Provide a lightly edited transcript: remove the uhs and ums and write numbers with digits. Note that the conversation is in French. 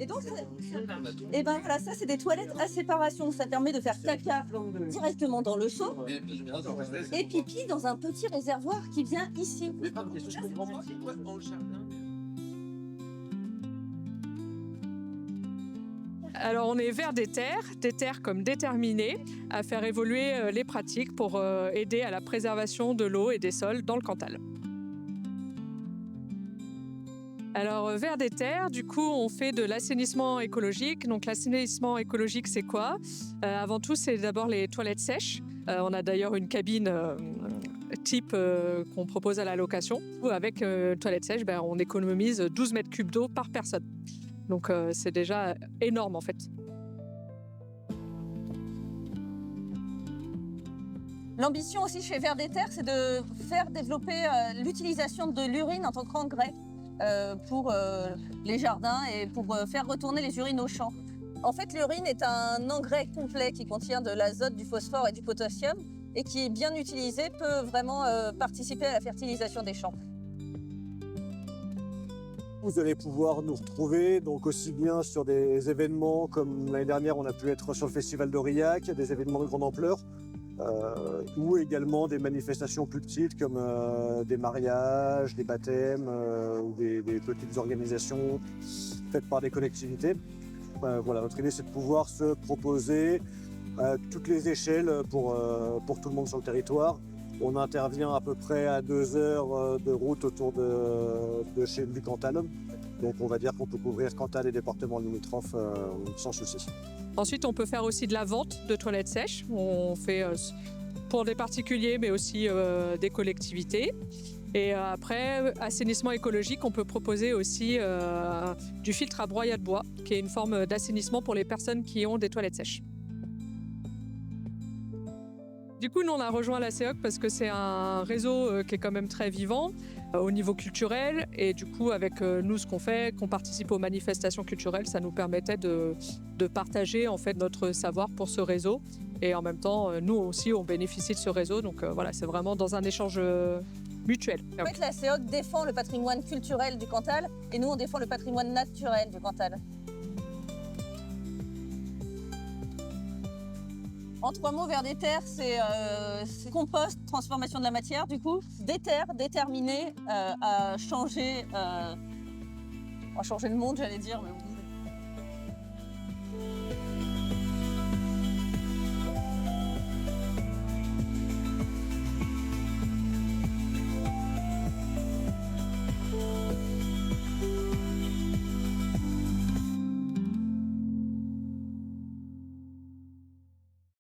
Et donc, et ben voilà, ça c'est des toilettes à séparation. Ça permet de faire caca directement dans le seau et pipi dans un petit réservoir qui vient ici. Alors on est vers des terres comme déterminées à faire évoluer les pratiques pour aider à la préservation de l'eau et des sols dans le Cantal. Alors vers des terres, du coup on fait de l'assainissement écologique. Donc l'assainissement écologique c'est quoi? Avant tout c'est d'abord les toilettes sèches. On a d'ailleurs une cabine type qu'on propose à la location. Avec toilettes sèches, on économise 12 mètres cubes d'eau par personne. Donc c'est déjà énorme en fait. L'ambition aussi chez Vers des Terres, c'est de faire développer l'utilisation de l'urine en tant qu'engrais pour les jardins et pour faire retourner les urines aux champs. En fait, l'urine est un engrais complet qui contient de l'azote, du phosphore et du potassium et qui, bien utilisé, peut vraiment participer à la fertilisation des champs. Vous allez pouvoir nous retrouver donc aussi bien sur des événements comme l'année dernière on a pu être sur le festival d'Aurillac, des événements de grande ampleur, ou également des manifestations plus petites comme des mariages, des baptêmes ou des petites organisations faites par des collectivités. Voilà, notre idée c'est de pouvoir se proposer à toutes les échelles pour tout le monde sur le territoire. On intervient à peu près à 2 heures de route autour de chez du Cantal. Donc on va dire qu'on peut couvrir Cantal et départements limitrophes sans souci. Ensuite, on peut faire aussi de la vente de toilettes sèches. On fait pour des particuliers, mais aussi des collectivités. Et après, assainissement écologique, on peut proposer aussi du filtre à broyat de bois, qui est une forme d'assainissement pour les personnes qui ont des toilettes sèches. Du coup, nous, on a rejoint la CEOC parce que c'est un réseau qui est quand même très vivant au niveau culturel. Et du coup, avec nous, ce qu'on fait, qu'on participe aux manifestations culturelles, ça nous permettait de partager en fait notre savoir pour ce réseau. Et en même temps, nous aussi, on bénéficie de ce réseau. Donc voilà, c'est vraiment dans un échange mutuel. En fait, la CEOC défend le patrimoine culturel du Cantal et nous, on défend le patrimoine naturel du Cantal. En 3 mots, Vers des Terres, c'est compost, transformation de la matière, du coup. Des terres déterminées à changer le monde, j'allais dire, mais